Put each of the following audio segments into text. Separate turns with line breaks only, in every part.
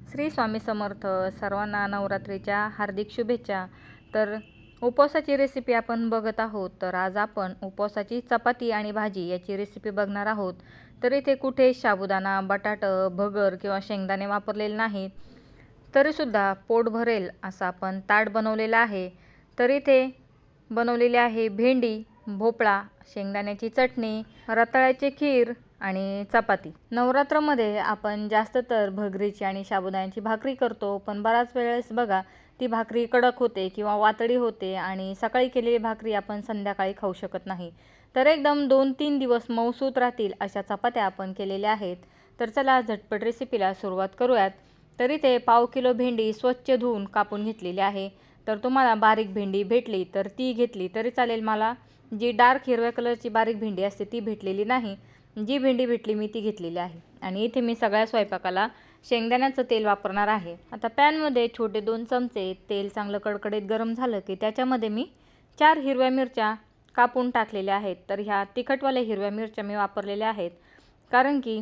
श्री स्वामी समर्थ. सर्वांना नवरात्रीच्या हार्दिक शुभेच्छा. तर उपवासाची रेसिपी आपण बघत आहोत. तर आज आपण उपवासाची चपाती आणि भाजी याची रेसिपी बघणार आहोत. तर इथे कुठे साबुदाणा, बटाटा, भगर किंवा शेंगदाणे वापरलेले नाहीत, तरीसुद्धा पोट भरेल असा आपण ताट बनवलेला आहे. तर इथे बनवलेली आहे भेंडी, भोपळा, शेंगदाण्याची चटणी, रताळ्याची खीर आणि चपाती. नवरात्रामध्ये आपण जास्त तर भगरीची आणि साबुदाण्याची भाकरी करतो, पण बराच वेळेस बघा ती भाकरी कडक होते किंवा वातडी होते आणि सकाळी केलेली भाकरी आपण संध्याकाळी खाऊ शकत नाही. तर एकदम 2-3 दिवस मऊसूत राहतील अशा चपात्या आपण केलेल्या आहेत. तर चला झटपट रेसिपीला सुरुवात करूयात. तर इथे पाव किलो भेंडी स्वच्छ धुवून कापून घेतलेली आहे. तर तुम्हाला बारीक भेंडी भेटली तर ती घेतली तरी चालेल. मला जी डार्क हिरव्या कलरची बारीक भेंडी असते ती भेटलेली नाही. जी भेंडी भेटली मी ती घेतलेली आहे. आणि इथे मी सगळ्या स्वयंपाकाला शेंगदाण्याचं तेल वापरणार आहे. आता पॅनमध्ये छोटे 2 चमचे तेल चांगलं कडकडीत गरम झालं की त्याच्यामध्ये मी 4 हिरव्या मिरच्या कापून टाकलेल्या आहेत. तर ह्या तिखटवाल्या हिरव्या मिरच्या मी वापरलेल्या आहेत, कारण की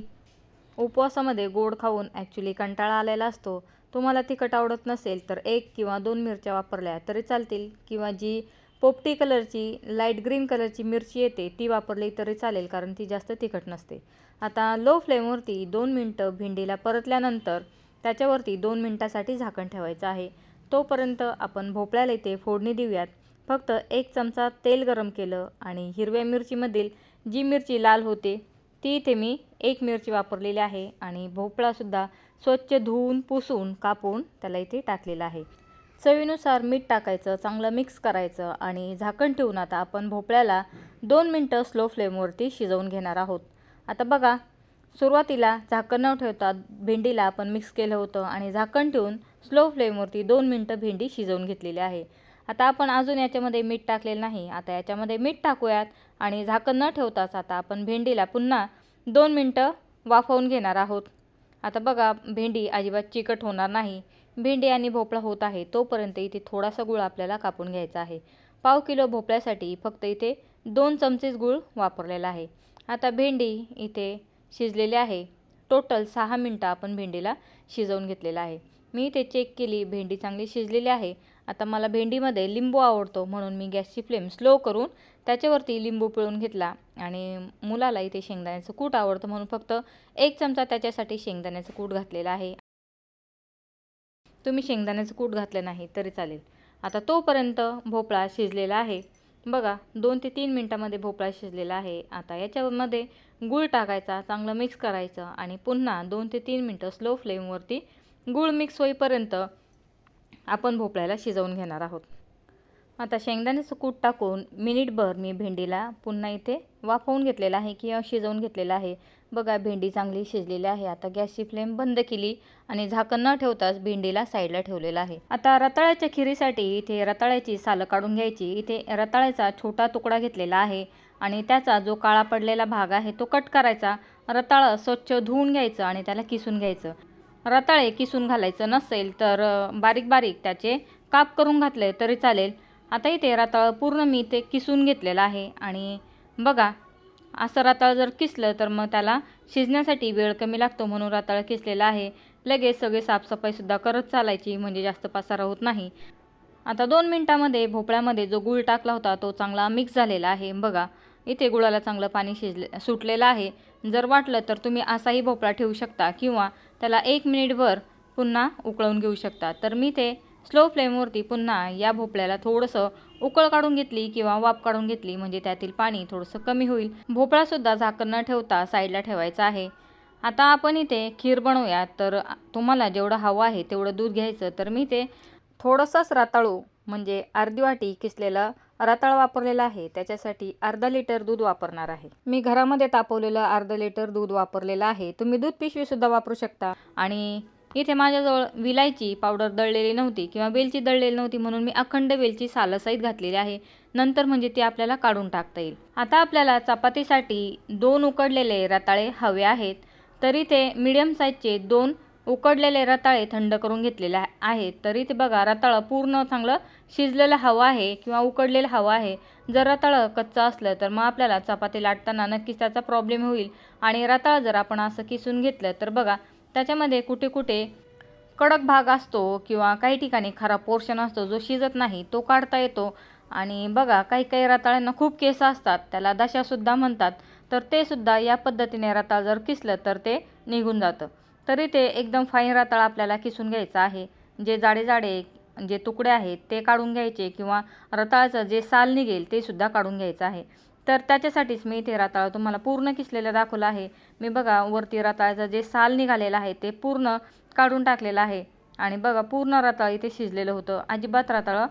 उपवासामध्ये गोड खाऊन ॲक्च्युली कंटाळा आलेला असतो. तुम्हाला तिखट आवडत नसेल तर 1 किंवा 2 मिरच्या वापरल्या तरी चालतील, किंवा जी पोपटी कलरची लाईट ग्रीन कलरची मिरची येते ती वापरली तरी चालेल, कारण ती जास्त तिखट नसते. आता लो फ्लेमवरती 2 मिनटं भेंडीला परतल्यानंतर त्याच्यावरती 2 मिनटासाठी झाकण ठेवायचं आहे. तोपर्यंत आपण भोपळ्याला इथे फोडणी देऊयात. फक्त 1 चमचा तेल गरम केलं आणि हिरव्या मिरचीमधील जी मिरची लाल होते ती इथे मी 1 मिरची वापरलेली आहे. आणि भोपळासुद्धा स्वच्छ धुवून पुसून कापून त्याला इथे टाकलेला आहे. चवीनुसार मीठ टाकायचं, चांगलं मिक्स करायचं आणि झाकण ठेवून आता आपण भोपळ्याला 2 मिनटं स्लो फ्लेमवरती शिजवून घेणार आहोत. आता बघा, सुरुवातीला झाकण न ठेवता भेंडीला आपण मिक्स केलं होतं आणि झाकण ठेवून स्लो फ्लेमवरती 2 मिनटं भेंडी शिजवून घेतलेली आहे. आता आपण अजून याच्यामध्ये मीठ टाकलेलं नाही. आता याच्यामध्ये मीठ टाकूयात आणि झाकण न ठेवताच आता आपण भेंडीला पुन्हा 2 मिनटं वाफवून घेणार आहोत. आता बघा, भेंडी अजिबात चिकट होणार नाही. भेंडी आणि भोपळा होत आहे तोपर्यंत इथे थोडासा गूळ आपल्याला कापून घ्यायचा आहे. पाव किलो भोपळ्यासाठी फक्त इथे 2 चमचेच गूळ वापरलेला आहे. आता भेंडी इथे शिजलेली आहे. टोटल 6 मिनटं आपण भेंडीला शिजवून घेतलेलं आहे. मी इथे चेक केली, भेंडी चांगली शिजलेली आहे. आता मला भेंडीमध्ये लिंबू आवडतो म्हणून मी गॅसची फ्लेम स्लो करून त्याच्यावरती लिंबू पिळून घेतला. आणि मुलाला इथे शेंगदाण्याचं कूट आवडतं म्हणून फक्त 1 चमचा त्याच्यासाठी शेंगदाण्याचं कूट घातलेलं आहे. तुम्ही शेंगदाण्याचं कूट घातलं नाही तरी चालेल. आता तोपर्यंत भोपळा शिजलेला आहे. बघा, 2 ते 3 मिनटामध्ये भोपळा शिजलेला आहे. आता याच्यामध्ये गूळ टाकायचा, चांगलं मिक्स करायचं आणि पुन्हा 2 ते 3 मिनटं स्लो फ्लेमवरती गूळ मिक्स होईपर्यंत आपण भोपळ्याला शिजवून घेणार आहोत. आता शेंगदाण्याचं कूट टाकून मिनिटभर मी भेंडीला पुन्हा इथे वाफवून घेतलेला आहे किंवा शिजवून घेतलेला आहे. बघा, भेंडी चांगली शिजलेली आहे. आता गॅसची फ्लेम बंद केली आणि झाकण न ठेवताच भेंडीला साईडला ठेवलेलं आहे. आता रताळ्याच्या खिरीसाठी इथे रताळ्याची सालं काढून घ्यायची. इथे रताळ्याचा छोटा तुकडा घेतलेला आहे आणि त्याचा जो काळा पडलेला भाग आहे तो कट करायचा. रताळं स्वच्छ धुवून घ्यायचं आणि त्याला किसून घ्यायचं. रताळे किसून घालायचं नसेल तर बारीक बारीक त्याचे काप करून घातले तरी चालेल. आता इथे रताळं पूर्ण मी इथे किसून घेतलेलं आहे. आणि बघा, असं रताळं जर किसलं तर मग त्याला शिजण्यासाठी वेळ कमी लागतो, म्हणून रताळं किसलेलं आहे. लगेच सगळे साफसफाईसुद्धा करत चालायची, म्हणजे जास्त पसारा होत नाही. आता 2 मिनटामध्ये भोपळ्यामध्ये जो गूळ टाकला होता तो चांगला मिक्स झालेला आहे. बघा, इथे गुळाला चांगलं पाणी सुटलेलं आहे. जर वाटलं तर तुम्ही असाही भोपळा ठेवू शकता किंवा त्याला 1 मिनिटभर पुन्हा उकळून घेऊ शकता. तर मी ते स्लो फ्लेमवरती पुन्हा या भोपळ्याला थोडंसं उकळ काढून घेतली किंवा वाफ काढून घेतली, म्हणजे त्यातील पाणी थोडंसं कमी होईल. भोपळासुद्धा झाकण न ठेवता साईडला ठेवायचा आहे. आता आपण इथे खीर बनवूया. तर तुम्हाला जेवढं हवं आहे तेवढं दूध घ्यायचं. तर मी ते थोडंसंच रताळू म्हणजे अर्धी वाटी किसलेलं रताळं वापरलेलं आहे. त्याच्यासाठी अर्धा लिटर दूध वापरणार आहे. मी घरामध्ये तापवलेलं अर्धा लिटर दूध वापरलेलं आहे. तुम्ही दूध पिशवीसुद्धा वापरू शकता. आणि इथे माझ्याजवळ विलायची पावडर दळलेली नव्हती किंवा वेलची दळलेली नव्हती, म्हणून मी अखंड वेलची सालसहित घातलेली आहे. नंतर म्हणजे ती आपल्याला काढून टाकता येईल. आता आपल्याला चपातीसाठी 2 उकडलेले रताळे हवे आहेत. तर इथे मीडियम साईजचे 2 उकडलेले रताळे थंड करून घेतलेले आहेत. तर इथे बघा, रताळं पूर्ण चांगलं शिजलेलं हवं आहे किंवा उकडलेलं हवं आहे. जर रताळं कच्चं असलं तर मग आपल्याला चपाती लाटताना नक्कीच त्याचा प्रॉब्लेम होईल. आणि रताळं जर आपण असं किसून घेतलं तर बघा, त्याच्यामध्ये कुठे कुठे कडक भाग असतो किंवा काही ठिकाणी खराब पोर्शन असतो जो शिजत नाही तो काढता येतो. आणि बघा काही काही रताळ्यांना खूप केस असतात, त्याला दशासुद्धा म्हणतात, तर ते सुद्धा या पद्धतीने रताळ जर किसलं तर ते निघून जातं. तरी ते एकदम फाईन रताळ आपल्याला किसून घ्यायचं आहे. जे जाडे जाडे जे तुकडे आहेत ते काढून घ्यायचे किंवा रताळाचं जे साल निघेल ते सुद्धा काढून घ्यायचं आहे. तर त्याच्यासाठीच मी इथे रताळ तुम्हाला पूर्ण किसलेलं दाखवलं आहे. मी बघा वरती रताळाचं जे साल निघालेलं आहे ते पूर्ण काढून टाकलेलं आहे. आणि बघा पूर्ण रताळ इथे शिजलेलं होतं. अजिबात रताळ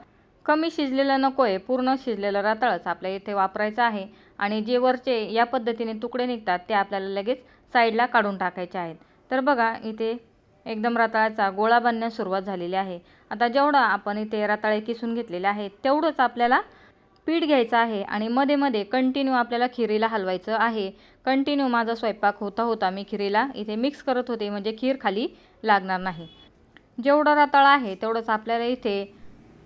कमी शिजलेलं नको आहे, पूर्ण शिजलेलं रताळच आपल्या इथे वापरायचं आहे. आणि जे वरचे या पद्धतीने तुकडे निघतात ते आपल्याला लगेच साईडला काढून टाकायचे आहेत. तर बघा इथे एकदम रताळाचा गोळा बनण्यास सुरुवात झालेली आहे. आता जेवढा आपण इथे रताळे किसून घेतलेले आहेत तेवढंच आपल्याला पीठ घ्यायचं आहे आणि मध्ये मध्ये कंटिन्यू आपल्याला खिरीला हलवायचं आहे. कंटिन्यू माझा स्वयंपाक होता होता मी खिरीला इथे मिक्स करत होते, म्हणजे खीर खाली लागणार नाही. जेवढं रताळं आहे तेवढंच आपल्याला इथे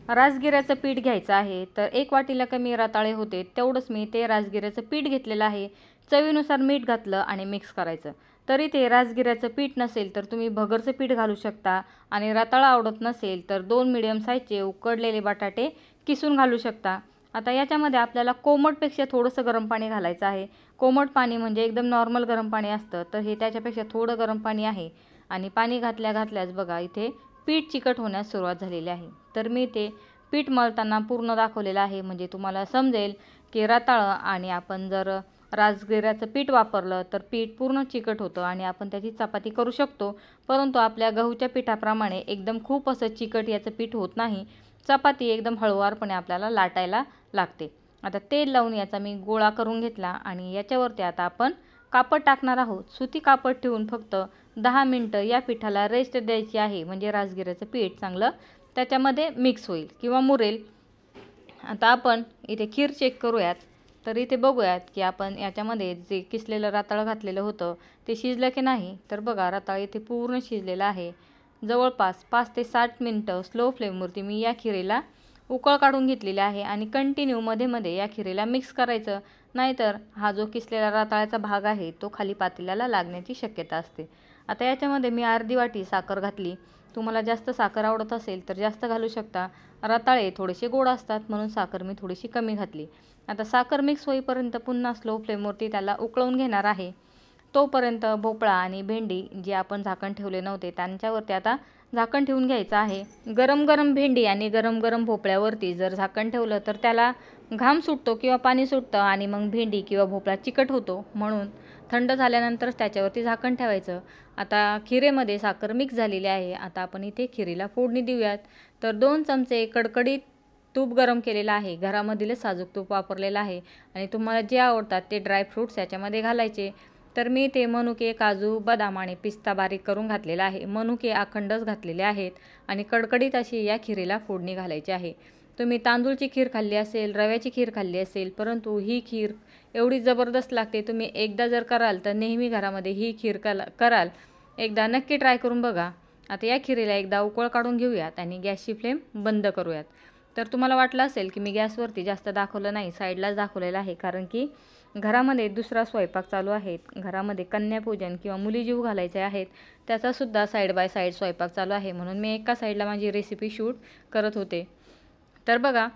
राजगिऱ्याचं पीठ घ्यायचं आहे. तर 1 वाटीला कमी रताळे होते तेवढंच मी ते राजगिऱ्याचं पीठ घेतलेलं आहे. चवीनुसार मीठ घातलं आणि मिक्स करायचं. तरी ते राजगिऱ्याचं पीठ नसेल तर तुम्ही भगरचं पीठ घालू शकता. आणि रताळा आवडत नसेल तर 2 मीडियम साईजचे उकडलेले बटाटे किसून घालू शकता. आता याच्यामध्ये आपल्याला कोमटपेक्षा थोडंसं गरम पाणी घालायचं आहे. कोमट पाणी म्हणजे एकदम नॉर्मल गरम पाणी असतं, तर हे त्याच्यापेक्षा थोडं गरम पाणी आहे. आणि पाणी घातल्या घातल्याच बघा इथे पीठ चिकट होण्यास सुरुवात झालेली आहे. तर मी ते पीठ मळताना पूर्ण दाखवलेलं आहे, म्हणजे तुम्हाला समजेल की रताळं आणि आपण जर राजगिऱ्याचं पीठ वापरलं तर पीठ पूर्ण चिकट होतं आणि आपण त्याची चपाती करू शकतो. परंतु आपल्या गहूच्या पिठाप्रमाणे एकदम खूप असं चिकट याचं पीठ होत नाही. चपाती एकदम हळूवारपणे आपल्याला लाटायला लागते. आता तेल लावून याचा मी गोळा करून घेतला आणि याच्यावरती आता आपण कापड टाकणार आहोत. सुती कापड ठेवून फक्त 10 मिनटं या पिठाला रेस्ट द्यायची आहे, म्हणजे राजगिऱ्याचं पीठ चांगलं त्याच्यामध्ये मिक्स होईल किंवा मुरेल. आता आपण इथे खीर चेक करूयात. तर इथे बघूयात की आपण याच्यामध्ये जे किसलेलं रताळं घातलेलं होतं ते शिजलं की नाही. तर बघा रताळं इथे पूर्ण शिजलेलं आहे. जवळपास 5 ते 7 मिनटं स्लो फ्लेमवरती मी या खिरीला उकळ काढून घेतलेली आहे आणि कंटिन्यू मध्ये मध्ये या खिरीला मिक्स करायचं, नाहीतर हा जो किसलेला रताळ्याचा भाग आहे तो खाली पातेल्याला लागण्याची शक्यता असते. आता याच्यामध्ये मी अर्धी वाटी साखर घातली. तुम्हाला जास्त साखर आवडत असेल तर जास्त घालू शकता. रताळे थोडेसे गोड असतात म्हणून साखर मी थोडीशी कमी घातली. आता साखर मिक्स होईपर्यंत पुन्हा स्लो फ्लेमवरती त्याला उकळवून घेणार आहे. तोपर्यंत भोपळा आणि भेंडी जे आपण झाकण ठेवले नव्हते त्यांच्यावरती आता झाकण ठेवून घ्यायचं आहे. गरम गरम भेंडी आणि गरम गरम भोपळ्यावरती जर झाकण ठेवलं तर त्याला घाम सुटतो किंवा पाणी सुटतं आणि मग भेंडी किंवा भोपळा चिकट होतो. म्हणून थंड झाल्यानंतर त्याच्यावरती झाकण ठेवायचं. आता खिरेमध्ये साखर मिक्स झालेली आहे. आता आपण इथे खिरीला फोडणी देऊयात. तर 2 चमचे कडकडीत तूप गरम केलेलं आहे. घरामधीलच साजूक तूप वापरलेलं आहे आणि तुम्हाला जे आवडतात ते ड्रायफ्रूट्स याच्यामध्ये घालायचे. तर मी ते मनुके, काजू, बदाम आणि पिस्ता बारीक करून घातलेला आहे. मनुके अखंडच घातलेले आहेत आणि कडकडीत अशी या खिरीला फोडणी घालायची आहे. तुम्ही तांदूळची खीर खाल्ली असेल, रव्याची खीर खाल्ली असेल, परंतु ही खीर एवढी जबरदस्त लागते. तुम्ही एकदा जर कराल तर नेहमी घरामध्ये ही खीर कराल. एकदा नक्की ट्राय करून बघा. आता या खिरीला एकदा उकळ काढून घेऊयात आणि गॅसची फ्लेम बंद करूयात. तर तुम्हाला वाटलं असेल की मी गॅसवरती जास्त दाखवलं नाही, साईडलाच दाखवलेलं आहे, कारण की घरामध्ये दुसरा स्वयंपाक चालू आहे. घरामध्ये कन्यापूजन किंवा मुली जीव घालायचे आहेत, त्याचासुद्धा साईड बाय साईड स्वयंपाक चालू आहे, म्हणून मी एका साईडला माझी रेसिपी शूट करत होते. तर बघा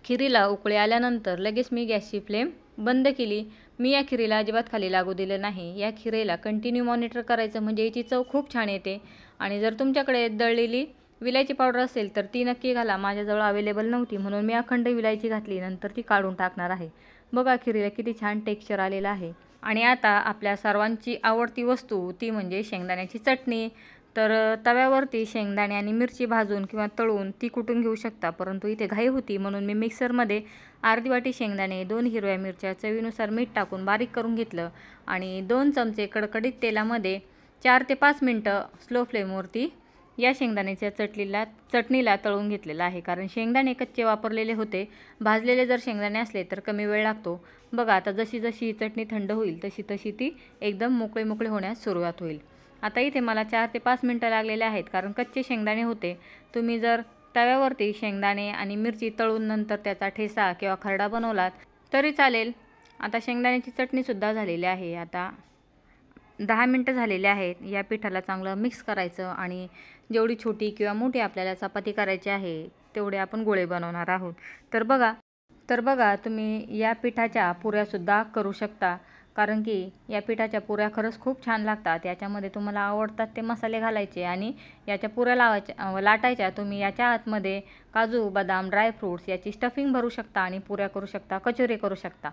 खिरीला उकळी आल्यानंतर लगेच मी गॅसची फ्लेम बंद केली. मी या खिरीला अजिबात खाली लागू दिलं नाही. या खिरीला कंटिन्यू मॉनिटर करायचं, म्हणजे याची चव खूप छान येते. आणि जर तुमच्याकडे दळलेली विलायची पावडर असेल तर ती नक्की घाला. माझ्याजवळ अवेलेबल नव्हती म्हणून मी अखंड विलायची घातली, नंतर ती काढून टाकणार आहे. बघा खिरीला किती छान टेक्स्चर आलेलं आहे. आणि आता आपल्या सर्वांची आवडती वस्तू ती म्हणजे शेंगदाण्याची चटणी. तर तव्यावरती शेंगदाणे आणि मिरची भाजून किंवा तळून ती कुटून घेऊ शकता, परंतु इथे घाई होती म्हणून मी मिक्सरमध्ये अर्धी वाटी शेंगदाणे, 2 हिरव्या मिरच्या, चवीनुसार मीठ टाकून बारीक करून घेतलं आणि 2 चमचे कडकडीत तेलामध्ये 4 ते 5 मिनटं स्लो फ्लेमवरती या शेंगदाण्याच्या चटणीला तळून घेतलेलं आहे, कारण शेंगदाणे कच्चे वापरलेले होते. भाजलेले जर शेंगदाणे असले तर कमी वेळ लागतो. बघा आता जशी जशी ही चटणी थंड होईल तशी तशी ती एकदम मोकळे होण्यास सुरुवात होईल. आता इथे मला 4 ते 5 मिनटं लागलेले आहेत, कारण कच्चे शेंगदाणे होते. तुम्ही जर तव्यावरती शेंगदाणे आणि मिरची तळून नंतर त्याचा ठेसा किंवा खरडा बनवलात तरी चालेल. आता शेंगदाण्याची चटणीसुद्धा झालेली आहे. आता 10 मिनटं झालेले आहेत. या पिठाला चांगलं मिक्स करायचं आणि जेवढी छोटी किंवा मोठी आपल्याला चपाती करायची आहे तेवढे आपण गोळे बनवणार आहोत. तर बघा तुम्ही या पिठाच्या पुऱ्यासुद्धा करू शकता, कारण की या पिठाच्या पुऱ्या खरंच खूप छान लागतात. याच्यामध्ये तुम्हाला आवडतात ते मसाले घालायचे आणि याच्या पुऱ्या लाटायच्या. तुम्ही याच्या आतमध्ये काजू, बदाम, ड्रायफ्रूट्स याची स्टफिंग भरू शकता आणि पुऱ्या करू शकता, कचोरी करू शकता.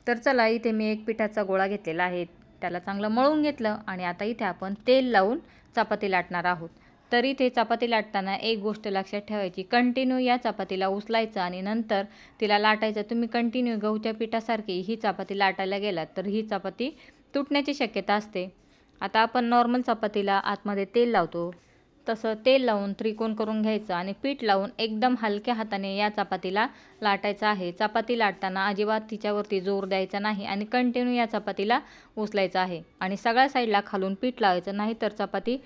तर चला, इथे मी एक पिठाचा गोळा घेतलेला आहे. त्याला चांगलं मळून घेतलं आणि आता इथे आपण तेल लावून चपाती लाटणार आहोत. तर इथे चपाती लाटताना एक गोष्ट लक्षात ठेवायची, कंटिन्यू या चपातीला उचलायचं आणि नंतर तिला लाटायचं. तुम्ही कंटिन्यू गहूच्या पिठासारखी ही चपाती लाटायला गेलात तर ही चपाती तुटण्याची शक्यता असते. आता आपण नॉर्मल चपातीला आतमध्ये तेल लावतो तसं तेल लावून त्रिकोण करून घ्यायचं आणि पीठ लावून एकदम हलक्या हाताने या चपातीला लाटायचं आहे. चपाती लाटताना अजिबात तिच्यावरती जोर द्यायचा नाही आणि कंटिन्यू या चपातीला उचलायचं आहे आणि सगळ्या साईडला खालून पीठ लावायचं, नाही तर चपाती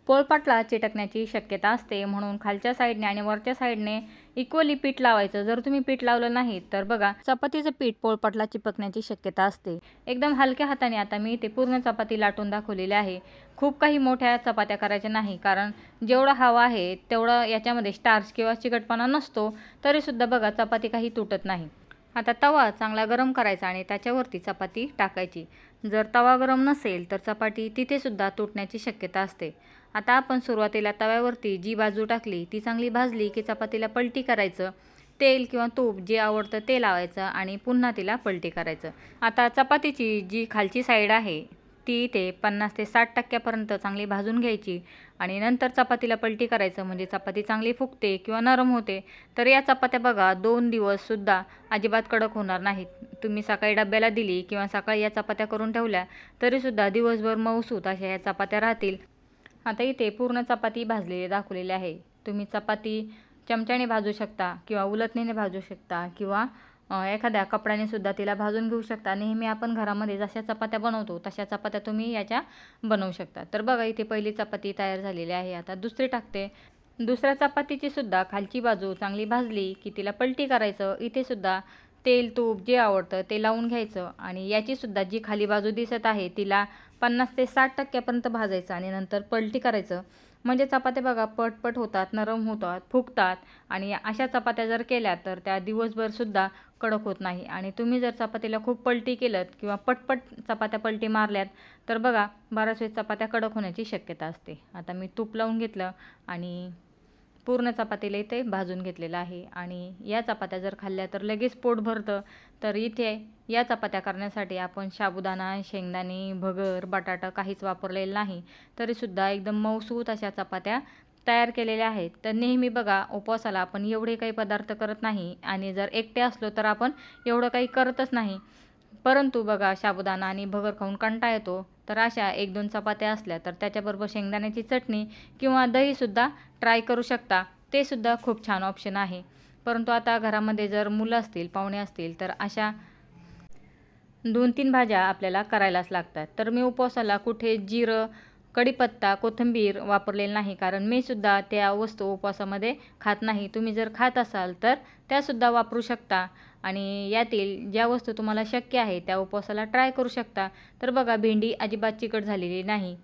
पोळपाटला चिटकण्याची शक्यता असते. म्हणून खालच्या साईडने आणि वरच्या साईडने इक्वली पीठ लावायचं. जर तुम्ही पीठ लावलं नाही तर बघा चपातीचं पीठ पोळपाटला चिपकण्याची शक्यता असते. एकदम हलक्या हाताने आता मी इथे पूर्ण चपाती लाटून दाखवलेली आहे. खूप काही मोठ्या चपात्या करायच्या नाही, कारण जेवढा हवा आहे तेवढं याच्यामध्ये स्टार्च किंवा चिकटपणा नसतो, तरीसुद्धा बघा चपाती काही तुटत नाही. आता तवा चांगला गरम करायचा आणि त्याच्यावरती चपाती टाकायची. जर तवा गरम नसेल तर चपाती तिथेसुद्धा तुटण्याची शक्यता असते. आता आपण सुरुवातीला तव्यावरती जी बाजू टाकली ती चांगली भाजली की चपातीला पलटी करायचं. तेल किंवा तूप जे आवडतं ते लावायचं आणि पुन्हा तिला पलटी करायचं. आता चपातीची जी खालची साईड आहे ती इथे 50 ते 60% चांगली भाजून घ्यायची आणि नंतर चपातीला पलटी करायचं, म्हणजे चपाती चांगली फुगते किंवा नरम होते. तर या चपात्या बघा 2 दिवससुद्धा अजिबात कडक होणार नाहीत. तुम्ही सकाळी डब्याला दिली किंवा सकाळी या चपात्या करून ठेवल्या तरीसुद्धा दिवसभर मऊसूत अशा या चपात्या राहतील. आता इथे पूर्ण चपाती भाजलेली दाखवलेली आहे. तुम्ही चपाती चमच्याने भाजू शकता किंवा उलटणीने भाजू शकता किंवा एखाद्या कपड्याने सुद्धा तिला भाजून घेऊ शकता. नेहमी आपण घरामध्ये जशा चपात्या बनवतो तशा चपात्या तुम्ही याच्या बनवू शकता. तर बघा इथे पहिली चपाती तयार झालेली आहे. आता दुसरी टाकते. दुसऱ्या चपातीची सुद्धा खालची बाजू चांगली भाजली की तिला पलटी करायचं. इथे सुद्धा तेल तूप जे आवडतं ते लावून घ्यायचं आणि याची सुद्धा जी खाली बाजू दिसत आहे तिला 50 ते 60% भाजायचं आणि नंतर पलटी करायचं. म्हणजे चपात्या बघा पटपट होतात, नरम होतात, फुगतात आणि अशा चपात्या जर केल्या तर त्या दिवसभरसुद्धा कडक होत नाही. आणि तुम्ही जर चपातीला खूप पलटी केलं किंवा पटपट चपात्या पलटी मारल्यात तर बघा बऱ्याच वेळेस चपात्या कडक होण्याची शक्यता असते. आता मी तूप लावून घेतलं आणि पूर्ण चपातीला इथे भाजून घेतलेलं आहे आणि या चपात्या जर खाल्ल्या तर लगेच पोट भरतं. तर इथे या चपात्या करण्यासाठी आपण साबुदाणा, शेंगदाणे, भगर, बटाटा काहीच वापरलेलं नाही, तरीसुद्धा एकदम मऊसूत अशा चपात्या तयार केलेल्या आहेत. तर नेहमी बघा उपवासाला आपण एवढे काही पदार्थ करत नाही आणि जर एकटे असलो तर आपण एवढं काही करतच नाही. परंतु बघा साबुदाणा आणि भगर खाऊन कंटाळा येतो, तर अशा 1-2 चपात्या असल्या तर त्याच्याबरोबर शेंगदाण्याची चटणी किंवा दहीसुद्धा ट्राय करू शकता. ते सुद्धा खूप छान ऑप्शन आहे. परंतु आता घरामध्ये जर मुलं असतील, पाहुणे असतील तर अशा 2-3 भाज्या आपल्याला करायलाच लागतात. तर मी उपवासाला कुठे जिरं, कढीपत्ता, कोथिंबीर वापरलेलं नाही, कारण मी सुद्धा त्या वस्तू उपवासामध्ये खात नाही. तुम्ही जर खात असाल तर त्यासुद्धा वापरू शकता आणि यातील ज्या वस्तू तुम्हाला शक्य आहे त्या उपवासाला ट्राय करू शकता. तर बघा भेंडी अजिबात चिकट झालेली नाही.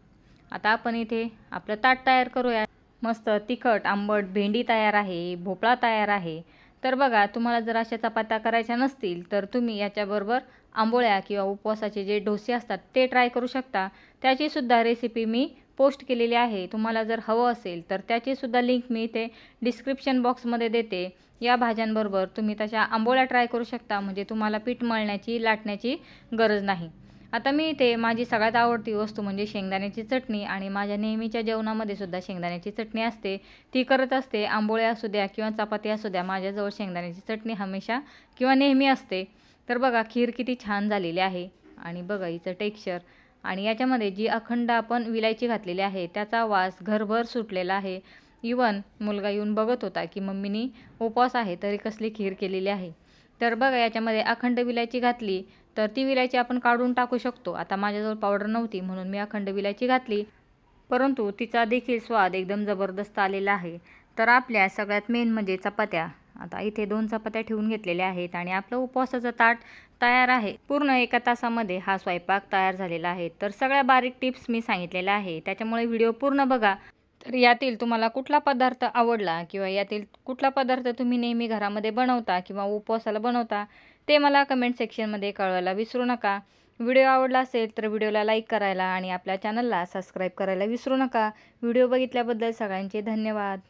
आता आपण इथे आपलं ताट तयार करूया. मस्त तिखट आंबट भेंडी तयार आहे, भोपळा तयार आहे. तर बघा तुम्हाला जर अशा चपात्या करायच्या नसतील तर तुम्ही याच्याबरोबर आंबोळ्या किंवा उपवासाचे जे डोसे असतात ते ट्राय करू शकता. त्याचीसुद्धा रेसिपी मी पोस्ट केलेली आहे. तुम्हाला जर हवं असेल तर त्याचीसुद्धा लिंक मी इथे डिस्क्रिप्शन बॉक्समध्ये देते. या भाज्यांबरोबर तुम्ही तशा आंबोळ्या ट्राय करू शकता, म्हणजे तुम्हाला पीठ मळण्याची, लाटण्याची गरज नाही. आता मी इथे माझी सगळ्यात आवडती वस्तू म्हणजे शेंगदाण्याची चटणी आणि माझ्या नेहमीच्या जेवणामध्ये सुद्धा शेंगदाण्याची चटणी असते, ती करत असते. आंबोळ्या असू द्या किंवा चपाती असू द्या, माझ्याजवळ शेंगदाण्याची चटणी हमेशा किंवा नेहमी असते. तर बघा खीर किती छान झालेली आहे आणि बघा हिचं टेक्स्चर आणि याच्यामध्ये जी अखंड आपण विलायची घातलेली आहे त्याचा वास घरभर सुटलेला आहे. इवन मुलगा येऊन बघत होता की मम्मीनी उपवास आहे तरी कसली खीर केलेली आहे. तर बघा याच्यामध्ये अखंड विलायची घातली तर ती विलायची आपण काढून टाकू शकतो. आता माझ्याजवळ पावडर नव्हती म्हणून मी अखंड विलायची घातली, परंतु तिचा देखील स्वाद एकदम जबरदस्त आलेला आहे. तर आपल्या सगळ्यात मेन म्हणजे चपात्या. आता इथे 2 चपात्या ठेवून घेतलेल्या आहेत आणि आपलं उपवासाचं ताट तयार आहे। पूर्ण 1 तासामध्ये हा स्वयंपाक तयार झालेला आहे। तर सगळ्या बारीक टिप्स मी सांगितलेल्या आहे, त्याच्यामुळे व्हिडिओ पूर्ण बघा। तर यातील तुम्हाला कुठला पदार्थ आवडला किंवा यातील कुठला पदार्थ तुम्ही नेहमी घरामध्ये बनवता किंवा उपवासाला बनवता ते मला कमेंट सेक्शनमध्ये कळवायला विसरू नका। व्हिडिओ आवडला असेल तर व्हिडिओला लाईक करायला आणि आपल्या चॅनलला सबस्क्राईब करायला विसरू नका। व्हिडिओ बघितल्याबद्दल सगळ्यांचे धन्यवाद।